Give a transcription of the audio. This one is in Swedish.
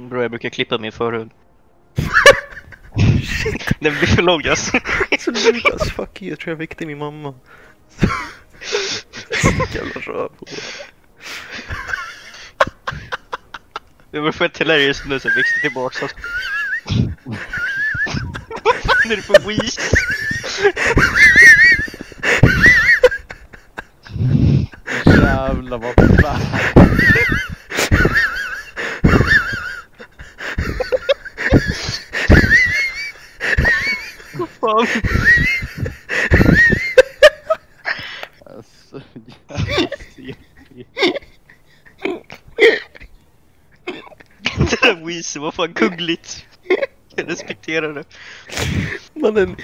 Bro, jag brukar klippa min förhud. Den blir för lång alltså. Så Lukas, fuck you, jag tror jag väckte min mamma. Jävla röv. Det var fett hilarious nu så växte tillbaka. Alltså. Vad är det för vis? Jävlar vad fan. Fan. Alltså, jävla Det där vis var fan kungligt. Jag respekterar det. Mannen,